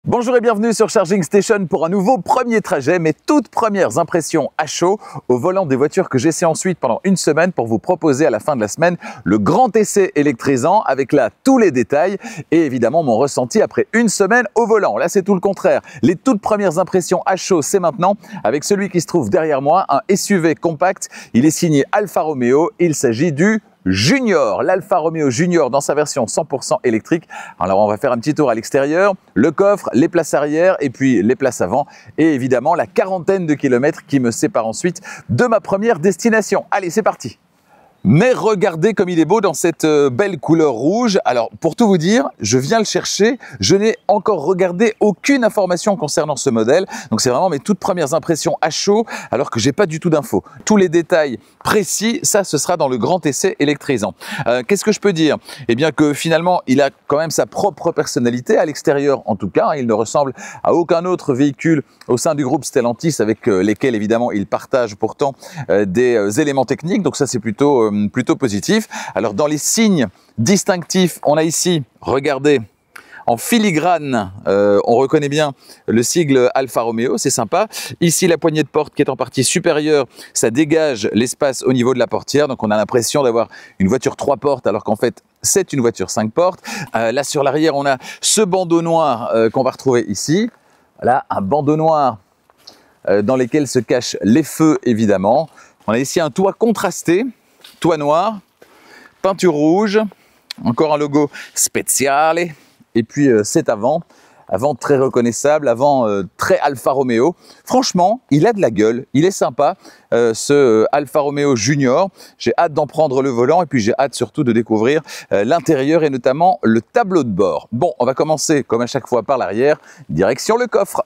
Bonjour et bienvenue sur Charging Station pour un nouveau premier trajet, mes toutes premières impressions à chaud au volant des voitures que j'essaie ensuite pendant une semaine pour vous proposer à la fin de la semaine le grand essai électrisant avec là tous les détails et évidemment mon ressenti après une semaine au volant. Là c'est tout le contraire, les toutes premières impressions à chaud c'est maintenant avec celui qui se trouve derrière moi, un SUV compact, il est signé Alfa Romeo, il s'agit du Junior, l'Alfa Romeo Junior dans sa version 100% électrique. Alors on va faire un petit tour à l'extérieur, le coffre, les places arrière et puis les places avant et évidemment la quarantaine de kilomètres qui me séparent ensuite de ma première destination. Allez, c'est parti! Mais regardez comme il est beau dans cette belle couleur rouge. Alors pour tout vous dire, je viens le chercher, je n'ai encore regardé aucune information concernant ce modèle. Donc c'est vraiment mes toutes premières impressions à chaud alors que j'ai pas du tout d'infos. Tous les détails précis, ça ce sera dans le grand essai électrisant. Qu'est-ce que je peux dire? Eh bien que finalement il a quand même sa propre personnalité à l'extérieur en tout cas. Il ne ressemble à aucun autre véhicule au sein du groupe Stellantis avec lesquels évidemment il partage pourtant des éléments techniques. Donc ça c'est plutôt positif. Alors dans les signes distinctifs, on a ici, regardez, en filigrane, on reconnaît bien le sigle Alfa Romeo, c'est sympa. Ici la poignée de porte qui est en partie supérieure, ça dégage l'espace au niveau de la portière, donc on a l'impression d'avoir une voiture 3 portes alors qu'en fait c'est une voiture 5 portes. Là sur l'arrière on a ce bandeau noir qu'on va retrouver ici. Là un bandeau noir dans lequel se cachent les feux évidemment. On a ici un toit contrasté, toit noir, peinture rouge, encore un logo Speciale, et puis cet avant très reconnaissable, avant très Alfa Romeo. Franchement, il a de la gueule, il est sympa, ce Alfa Romeo Junior. J'ai hâte d'en prendre le volant et puis j'ai hâte surtout de découvrir l'intérieur et notamment le tableau de bord. Bon, on va commencer comme à chaque fois par l'arrière, direction le coffre.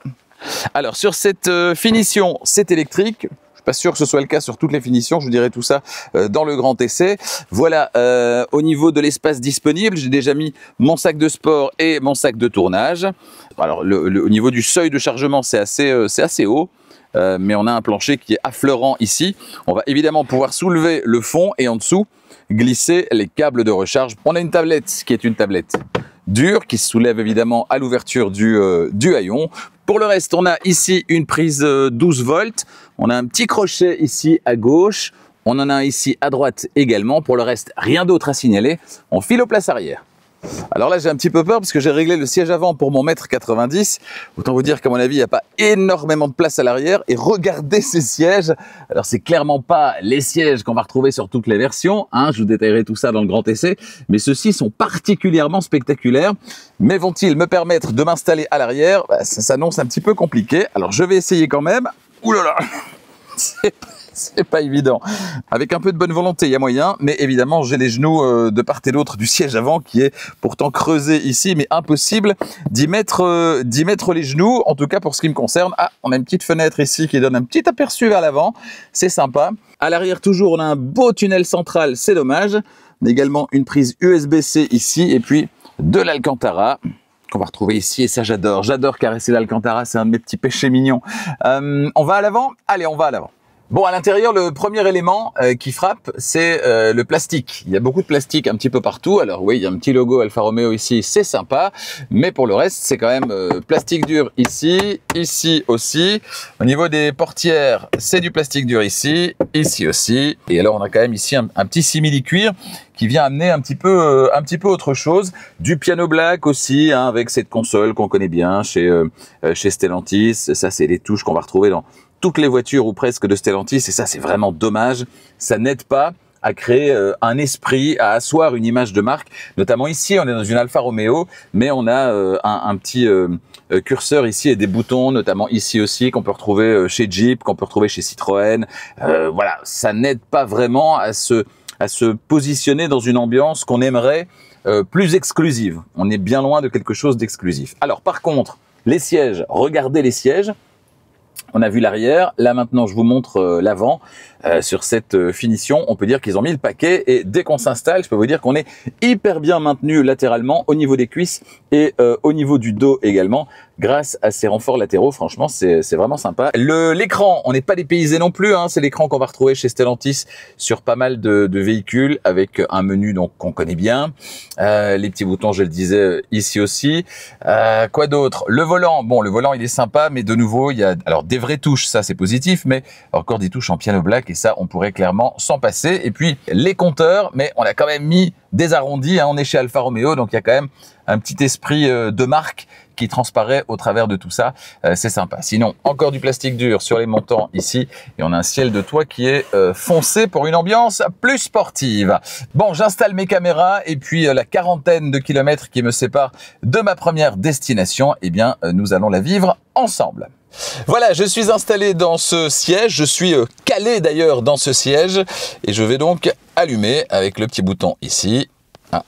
Alors sur cette finition, c'est électrique. Pas sûr que ce soit le cas sur toutes les finitions, je vous dirai tout ça dans le grand essai. Voilà, au niveau de l'espace disponible, j'ai déjà mis mon sac de sport et mon sac de tournage. Alors au niveau du seuil de chargement, c'est assez haut, mais on a un plancher qui est affleurant ici. On va évidemment pouvoir soulever le fond et en dessous, glisser les câbles de recharge. On a une tablette qui est une tablette dure, qui se soulève évidemment à l'ouverture du haillon. Pour le reste, on a ici une prise 12 volts, on a un petit crochet ici à gauche, on en a ici à droite également. Pour le reste, rien d'autre à signaler, on file aux places arrière. Alors là, j'ai un petit peu peur parce que j'ai réglé le siège avant pour mon 1,90 m. Autant vous dire qu'à mon avis, il n'y a pas énormément de place à l'arrière. Et regardez ces sièges. Alors, c'est clairement pas les sièges qu'on va retrouver sur toutes les versions, hein. Je vous détaillerai tout ça dans le grand essai. Mais ceux-ci sont particulièrement spectaculaires. Mais vont-ils me permettre de m'installer à l'arrière? Ça s'annonce un petit peu compliqué. Alors, je vais essayer quand même. Ouh là là, c'est pas évident. Avec un peu de bonne volonté, il y a moyen, mais évidemment, j'ai les genoux de part et d'autre du siège avant qui est pourtant creusé ici, mais impossible d'y mettre les genoux, en tout cas pour ce qui me concerne. Ah, on a une petite fenêtre ici qui donne un petit aperçu vers l'avant, c'est sympa. À l'arrière toujours, on a un beau tunnel central, c'est dommage. On a également une prise USB-C ici, et puis de l'Alcantara qu'on va retrouver ici, et ça j'adore caresser l'Alcantara, c'est un de mes petits péchés mignons. On va à l'avant? Allez, on va à l'avant. Bon, à l'intérieur, le premier élément qui frappe, c'est le plastique. Il y a beaucoup de plastique un petit peu partout. Alors oui, il y a un petit logo Alfa Romeo ici, c'est sympa. Mais pour le reste, c'est quand même plastique dur ici, ici aussi. Au niveau des portières, c'est du plastique dur ici, ici aussi. Et alors, on a quand même ici un petit simili-cuir qui vient amener un petit peu autre chose. Du piano black aussi, hein, avec cette console qu'on connaît bien chez Stellantis. Ça, c'est les touches qu'on va retrouver dans toutes les voitures ou presque de Stellantis, et ça c'est vraiment dommage, ça n'aide pas à créer un esprit, à asseoir une image de marque, notamment ici on est dans une Alfa Romeo, mais on a un petit curseur ici et des boutons, notamment ici aussi, qu'on peut retrouver chez Jeep, qu'on peut retrouver chez Citroën. Voilà, ça n'aide pas vraiment à se positionner dans une ambiance qu'on aimerait plus exclusive. On est bien loin de quelque chose d'exclusif. Alors par contre, les sièges, regardez les sièges. On a vu l'arrière, là maintenant je vous montre l'avant. Sur cette finition, on peut dire qu'ils ont mis le paquet et dès qu'on s'installe, je peux vous dire qu'on est hyper bien maintenu latéralement au niveau des cuisses et au niveau du dos également grâce à ces renforts latéraux. Franchement, c'est vraiment sympa. L'écran, on n'est pas dépaysé non plus, hein. C'est l'écran qu'on va retrouver chez Stellantis sur pas mal de véhicules avec un menu donc qu'on connaît bien. Les petits boutons, je le disais, ici aussi. Quoi d'autre? Le volant, bon, le volant il est sympa, mais de nouveau, il y a alors des vraies touches, ça c'est positif, mais encore des touches en piano black et ça, on pourrait clairement s'en passer. Et puis les compteurs, mais on a quand même mis des arrondis, hein. On est chez Alfa Romeo, donc il y a quand même un petit esprit de marque qui transparaît au travers de tout ça. C'est sympa. Sinon, encore du plastique dur sur les montants ici. Et on a un ciel de toit qui est foncé pour une ambiance plus sportive. Bon, j'installe mes caméras et puis la quarantaine de kilomètres qui me séparent de ma première destination, eh bien, nous allons la vivre ensemble. Voilà, je suis installé dans ce siège, je suis calé d'ailleurs dans ce siège et je vais donc allumer avec le petit bouton ici. Ah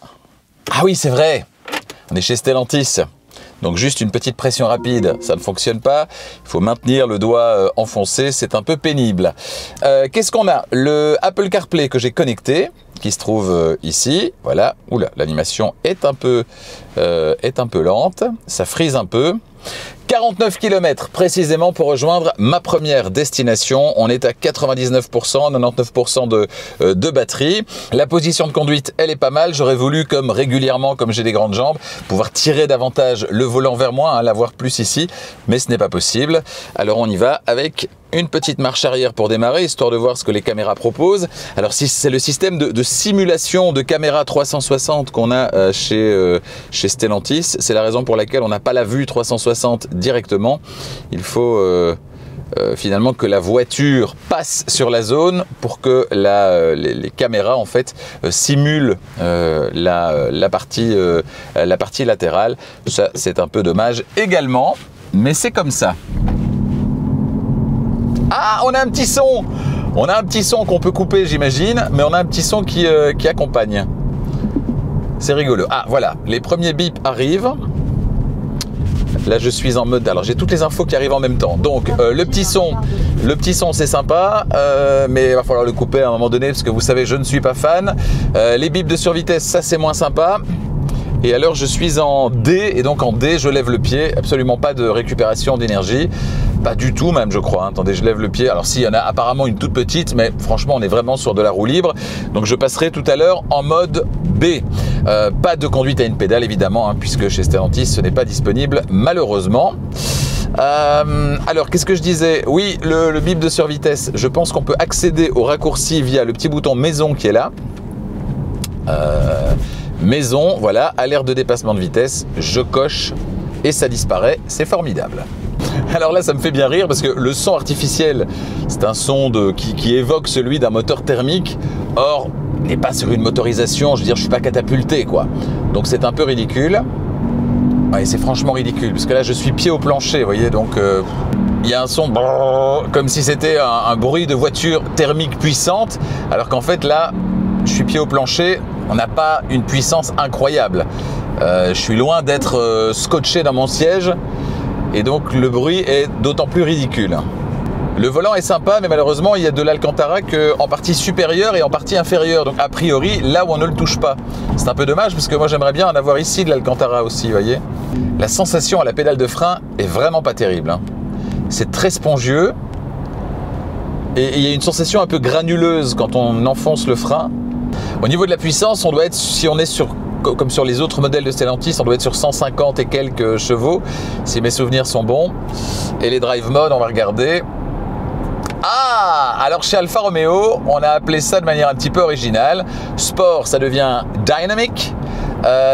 oui, c'est vrai, on est chez Stellantis. Donc juste une petite pression rapide, ça ne fonctionne pas. Il faut maintenir le doigt enfoncé, c'est un peu pénible. Qu'est-ce qu'on a? Le Apple CarPlay que j'ai connecté, qui se trouve ici. Voilà, oula, l'animation est un peu lente, ça frise un peu. 49 km précisément pour rejoindre ma première destination. On est à 99%, 99% de batterie. La position de conduite, elle est pas mal. J'aurais voulu, comme régulièrement, comme j'ai des grandes jambes, pouvoir tirer davantage le volant vers moi, hein, l'avoir plus ici, mais ce n'est pas possible. Alors on y va avec une petite marche arrière pour démarrer, histoire de voir ce que les caméras proposent. Alors si c'est le système de simulation de caméra 360 qu'on a chez Stellantis, c'est la raison pour laquelle on n'a pas la vue 360 directement. Il faut finalement que la voiture passe sur la zone pour que les caméras en fait simulent la partie latérale. Ça, c'est un peu dommage également, mais c'est comme ça. Ah, on a un petit son! On a un petit son qu'on peut couper, j'imagine, mais on a un petit son qui accompagne. C'est rigolo. Ah, voilà, les premiers bips arrivent. Là, je suis en mode... Alors, j'ai toutes les infos qui arrivent en même temps. Donc, le petit son, c'est sympa, mais il va falloir le couper à un moment donné, parce que vous savez, je ne suis pas fan. Les bips de survitesse, ça, c'est moins sympa. Et alors, je suis en D, et donc en D, je lève le pied. Absolument pas de récupération d'énergie. Pas du tout même, je crois. Attendez, je lève le pied. Alors si, il y en a apparemment une toute petite, mais franchement, on est vraiment sur de la roue libre. Donc je passerai tout à l'heure en mode B. Pas de conduite à une pédale, évidemment, hein, puisque chez Stellantis, ce n'est pas disponible, malheureusement. Alors, qu'est-ce que je disais? Oui, le bip de survitesse, je pense qu'on peut accéder au raccourci via le petit bouton maison qui est là. Maison, voilà, alerte de dépassement de vitesse, je coche et ça disparaît, c'est formidable. Alors là, ça me fait bien rire parce que le son artificiel, c'est un son qui évoque celui d'un moteur thermique. Or, il n'est pas sur une motorisation, je veux dire, je ne suis pas catapulté, quoi. Donc c'est un peu ridicule. Ouais, c'est franchement ridicule parce que là, je suis pied au plancher, vous voyez, donc il y a un son comme si c'était un bruit de voiture thermique puissante, alors qu'en fait, là, je suis pied au plancher, on n'a pas une puissance incroyable. Je suis loin d'être scotché dans mon siège. Et donc le bruit est d'autant plus ridicule. Le volant est sympa, mais malheureusement il y a de l'Alcantara en partie supérieure et en partie inférieure. Donc a priori là où on ne le touche pas. C'est un peu dommage parce que moi j'aimerais bien en avoir ici de l'Alcantara aussi, vous voyez. La sensation à la pédale de frein est vraiment pas terrible, hein. C'est très spongieux. Et il y a une sensation un peu granuleuse quand on enfonce le frein. Au niveau de la puissance, on doit être, si on est comme sur les autres modèles de Stellantis, on doit être sur 150 et quelques chevaux, si mes souvenirs sont bons. Et les drive modes, on va regarder. Ah, alors chez Alfa Romeo, on a appelé ça de manière un petit peu originale. Sport, ça devient Dynamic.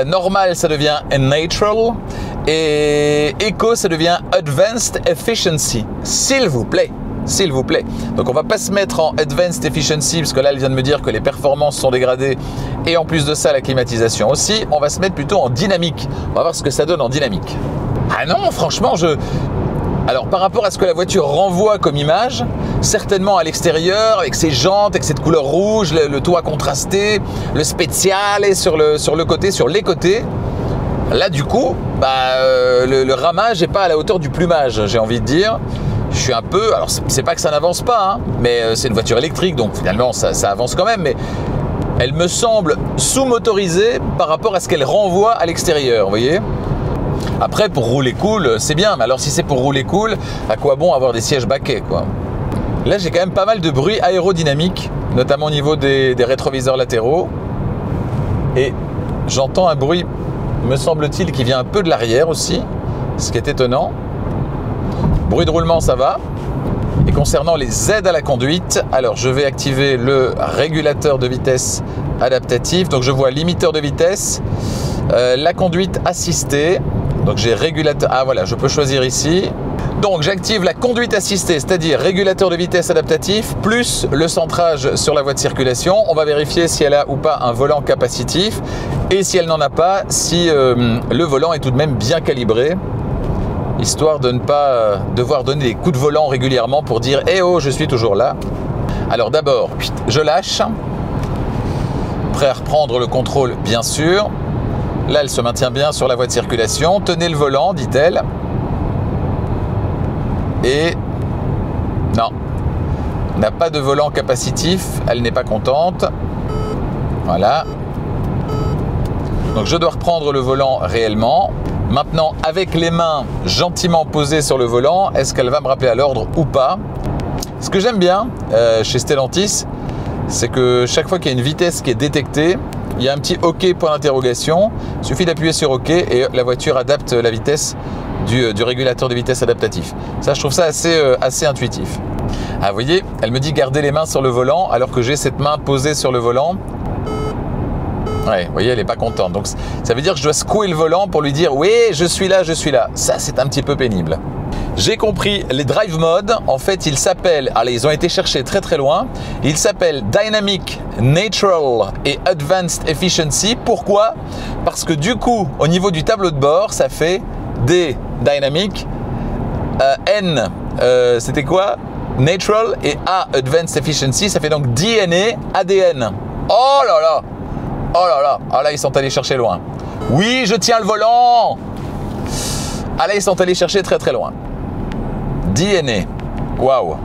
Normal, ça devient Natural. Et Eco, ça devient Advanced Efficiency. S'il vous plaît. S'il vous plaît. Donc on va pas se mettre en Advanced Efficiency parce que là elle vient de me dire que les performances sont dégradées et en plus de ça la climatisation aussi. On va se mettre plutôt en dynamique. On va voir ce que ça donne en dynamique. Ah non, franchement alors par rapport à ce que la voiture renvoie comme image, certainement à l'extérieur avec ses jantes, avec cette couleur rouge, le toit contrasté, le spécial et sur les côtés. Là du coup, le ramage n'est pas à la hauteur du plumage, j'ai envie de dire. je suis un peu... Alors, c'est pas que ça n'avance pas, hein, mais c'est une voiture électrique, donc finalement, ça avance quand même, mais elle me semble sous-motorisée par rapport à ce qu'elle renvoie à l'extérieur, vous voyez? Après, pour rouler cool, c'est bien, mais alors si c'est pour rouler cool, à quoi bon avoir des sièges baquets, quoi? Là, j'ai quand même pas mal de bruit aérodynamique, notamment au niveau des rétroviseurs latéraux. Et j'entends un bruit, me semble-t-il, qui vient un peu de l'arrière aussi, ce qui est étonnant. Bruit de roulement, ça va. Et concernant les aides à la conduite, alors je vais activer le régulateur de vitesse adaptatif. Donc je vois limiteur de vitesse, la conduite assistée. Donc j'ai régulateur, ah voilà, je peux choisir ici. Donc j'active la conduite assistée, c'est-à-dire régulateur de vitesse adaptatif, plus le centrage sur la voie de circulation. On va vérifier si elle a ou pas un volant capacitif, et si elle n'en a pas, si le volant est tout de même bien calibré, histoire de ne pas devoir donner des coups de volant régulièrement pour dire « Eh oh, je suis toujours là ». Alors d'abord, je lâche, prêt à reprendre le contrôle bien sûr. Là, elle se maintient bien sur la voie de circulation. Tenez le volant, dit-elle. Et non, n'a pas de volant capacitif, elle n'est pas contente. Voilà. Donc je dois reprendre le volant réellement. Maintenant, avec les mains gentiment posées sur le volant, est-ce qu'elle va me rappeler à l'ordre ou pas? Ce que j'aime bien chez Stellantis, c'est que chaque fois qu'il y a une vitesse qui est détectée, il y a un petit OK point d'interrogation. Il suffit d'appuyer sur OK et la voiture adapte la vitesse du régulateur de vitesse adaptatif. Ça, je trouve ça assez intuitif. Ah, vous voyez, elle me dit garder les mains sur le volant alors que j'ai cette main posée sur le volant. Ouais, vous voyez, elle n'est pas contente. Donc, ça veut dire que je dois secouer le volant pour lui dire « Oui, je suis là, je suis là ». Ça, c'est un petit peu pénible. J'ai compris, les drive modes, en fait, ils s'appellent, allez, ils ont été cherchés très très loin, ils s'appellent Dynamic, Natural et Advanced Efficiency. Pourquoi? Parce que du coup, au niveau du tableau de bord, ça fait D, Dynamic, N, c'était quoi? Natural, et A, Advanced Efficiency, ça fait donc DNA, ADN. Oh là là! Oh là là! Ah là, ils sont allés chercher loin. Oui, je tiens le volant! Ah là, ils sont allés chercher très très loin. DNA. Waouh!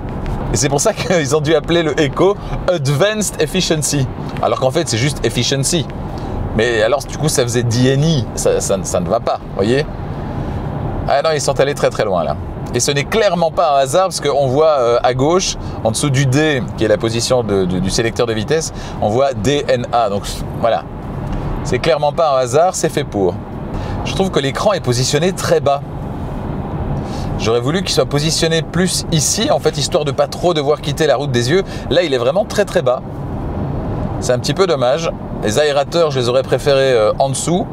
Et c'est pour ça qu'ils ont dû appeler le Echo Advanced Efficiency. Alors qu'en fait, c'est juste Efficiency. Mais alors, du coup, ça faisait DNI. Ça ne va pas, vous voyez? Ah non, ils sont allés très très loin là. Et ce n'est clairement pas un hasard parce qu'on voit à gauche, en dessous du D, qui est la position du sélecteur de vitesse, on voit DNA. Donc voilà. C'est clairement pas un hasard, c'est fait pour. Je trouve que l'écran est positionné très bas. J'aurais voulu qu'il soit positionné plus ici, en fait, histoire de pas trop devoir quitter la route des yeux. Là, il est vraiment très très bas. C'est un petit peu dommage. Les aérateurs, je les aurais préférés en dessous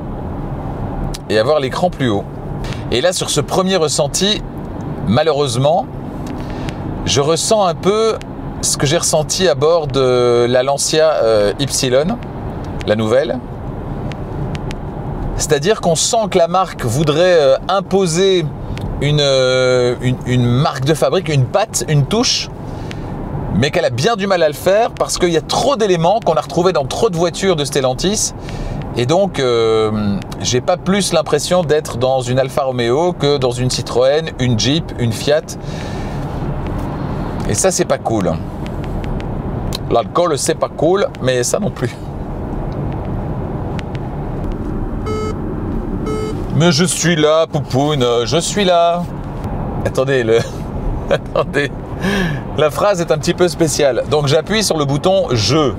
et avoir l'écran plus haut. Et là, sur ce premier ressenti, malheureusement, je ressens un peu ce que j'ai ressenti à bord de la Lancia Y, la nouvelle. C'est-à-dire qu'on sent que la marque voudrait imposer une marque de fabrique, une patte, une touche, mais qu'elle a bien du mal à le faire parce qu'il y a trop d'éléments qu'on a retrouvés dans trop de voitures de Stellantis. Et donc, j'ai pas plus l'impression d'être dans une Alfa Romeo que dans une Citroën, une Jeep, une Fiat. Et ça, c'est pas cool. L'alcool, c'est pas cool, mais ça non plus. Mais je suis là, Poupoune, je suis là. Attendez, attendez. La phrase est un petit peu spéciale. Donc, j'appuie sur le bouton « Je ».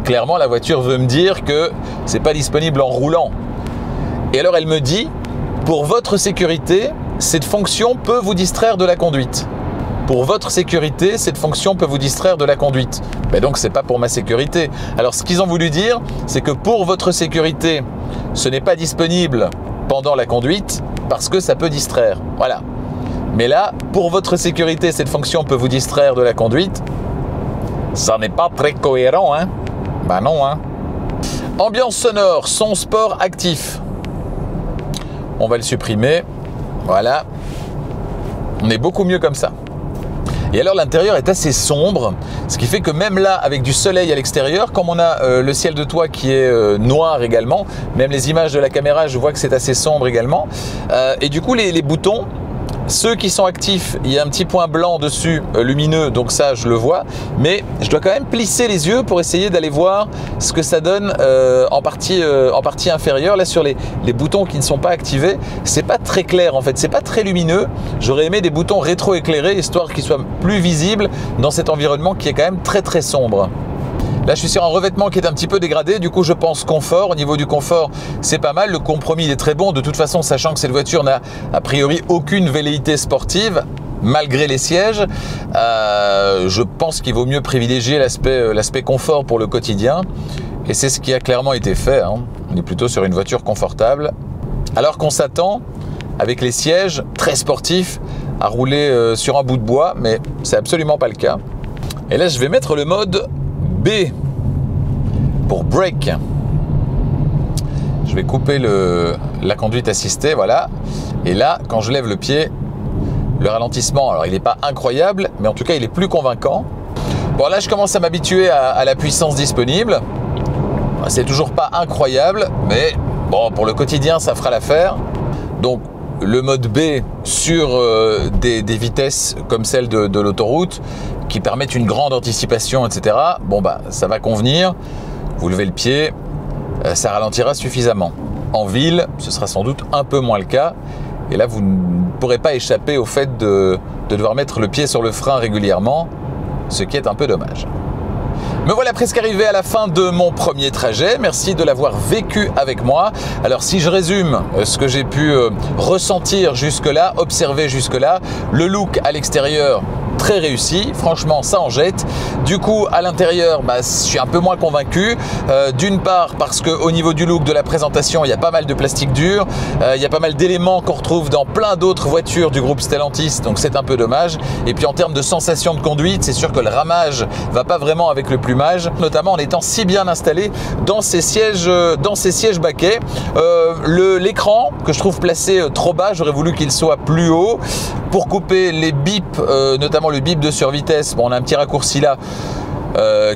Clairement, la voiture veut me dire que c'est pas disponible en roulant. Et alors, elle me dit, pour votre sécurité, cette fonction peut vous distraire de la conduite. Pour votre sécurité, cette fonction peut vous distraire de la conduite. Mais donc, c'est pas pour ma sécurité. Alors, ce qu'ils ont voulu dire, c'est que pour votre sécurité, ce n'est pas disponible pendant la conduite parce que ça peut distraire. Voilà. Mais là, pour votre sécurité, cette fonction peut vous distraire de la conduite. Ça n'est pas très cohérent, hein? Bah non, hein. Ambiance sonore, son sport actif. On va le supprimer. Voilà. On est beaucoup mieux comme ça. Et alors l'intérieur est assez sombre, ce qui fait que même là, avec du soleil à l'extérieur, comme on a le ciel de toit qui est noir également, même les images de la caméra, je vois que c'est assez sombre également. Et du coup, les boutons Ceux qui sont actifs, il y a un petit point blanc dessus, lumineux, donc ça je le vois, mais je dois quand même plisser les yeux pour essayer d'aller voir ce que ça donne en partie inférieure. Là sur les boutons qui ne sont pas activés, c'est pas très clair en fait, c'est pas très lumineux. J'aurais aimé des boutons rétro-éclairés, histoire qu'ils soient plus visibles dans cet environnement qui est quand même très très sombre. Là, je suis sur un revêtement qui est un petit peu dégradé, du coup je pense confort. Au niveau du confort, c'est pas mal, le compromis il est très bon. De toute façon, sachant que cette voiture n'a a priori aucune velléité sportive, malgré les sièges, je pense qu'il vaut mieux privilégier l'aspect confort pour le quotidien. Et c'est ce qui a clairement été fait, hein. On est plutôt sur une voiture confortable. Alors qu'on s'attend, avec les sièges très sportifs, à rouler sur un bout de bois, mais c'est absolument pas le cas. Et là, je vais mettre le mode B pour brake. Je vais couper la conduite assistée, voilà. Et là, quand je lève le pied, le ralentissement, alors il n'est pas incroyable, mais en tout cas il est plus convaincant. Bon, là je commence à m'habituer à la puissance disponible. C'est toujours pas incroyable, mais bon, pour le quotidien ça fera l'affaire. Donc le mode B sur des vitesses comme celle de l'autoroute qui permettent une grande anticipation, etc. Bon bah ça va convenir. Vous levez le pied, ça ralentira suffisamment. En ville, ce sera sans doute un peu moins le cas. Et là, vous ne pourrez pas échapper au fait de devoir mettre le pied sur le frein régulièrement, ce qui est un peu dommage. Me voilà presque arrivé à la fin de mon premier trajet. Merci de l'avoir vécu avec moi. Alors si je résume ce que j'ai pu ressentir jusque-là, observer jusque-là, le look à l'extérieur, très réussi, franchement ça en jette. Du coup à l'intérieur, je suis un peu moins convaincu, d'une part parce qu'au niveau du look, de la présentation, il y a pas mal de plastique dur, il y a pas mal d'éléments qu'on retrouve dans plein d'autres voitures du groupe Stellantis, donc c'est un peu dommage. Et puis en termes de sensation de conduite, c'est sûr que le ramage va pas vraiment avec le plumage, notamment en étant si bien installé dans ces sièges baquets. L'écran que je trouve placé trop bas, j'aurais voulu qu'il soit plus haut pour couper les bips, notamment le bip de survitesse. Bon, on a un petit raccourci là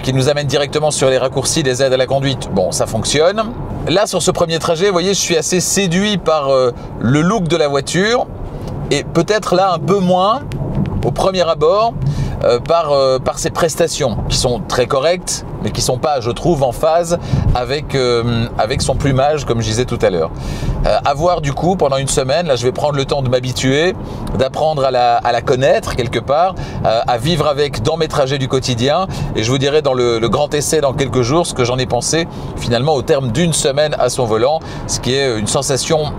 qui nous amène directement sur les raccourcis des aides à la conduite. Bon, ça fonctionne. Là, sur ce premier trajet, vous voyez, je suis assez séduit par le look de la voiture et peut-être là un peu moins au premier abord par ses prestations qui sont très correctes, mais qui ne sont pas, je trouve, en phase avec son plumage, comme je disais tout à l'heure. À voir du coup pendant une semaine. Là, je vais prendre le temps de m'habituer, d'apprendre à la connaître quelque part, à vivre avec dans mes trajets du quotidien. Et je vous dirai dans le grand essai dans quelques jours ce que j'en ai pensé finalement au terme d'une semaine à son volant, ce qui est une sensation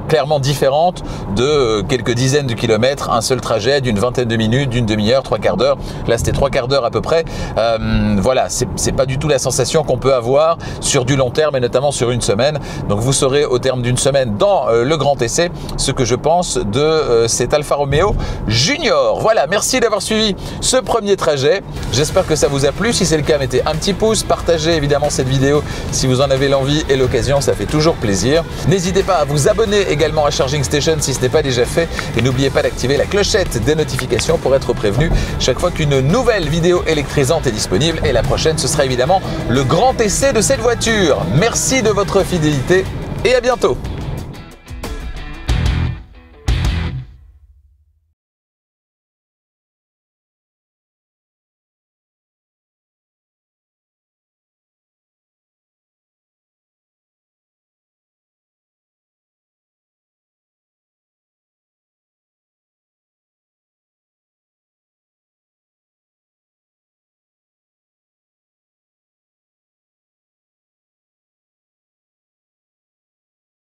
clairement différente de quelques dizaines de kilomètres, un seul trajet d'une vingtaine de minutes, d'une demi-heure, trois quarts d'heure. Là, c'était trois quarts d'heure à peu près. Voilà, c'est pas du tout la sensation qu'on peut avoir sur du long terme et notamment sur une semaine. Donc vous saurez au terme d'une semaine dans le grand essai ce que je pense de cet Alfa Romeo Junior. Voilà, merci d'avoir suivi ce premier trajet. J'espère que ça vous a plu. Si c'est le cas, mettez un petit pouce, partagez évidemment cette vidéo si vous en avez l'envie et l'occasion, ça fait toujours plaisir. N'hésitez pas à vous abonner également à Charging Station si ce n'est pas déjà fait et n'oubliez pas d'activer la clochette des notifications pour être prévenu chaque fois qu'une nouvelle vidéo électrisante est disponible. Et la prochaine, ce sera évidemment le grand essai de cette voiture. Merci de votre fidélité et à bientôt.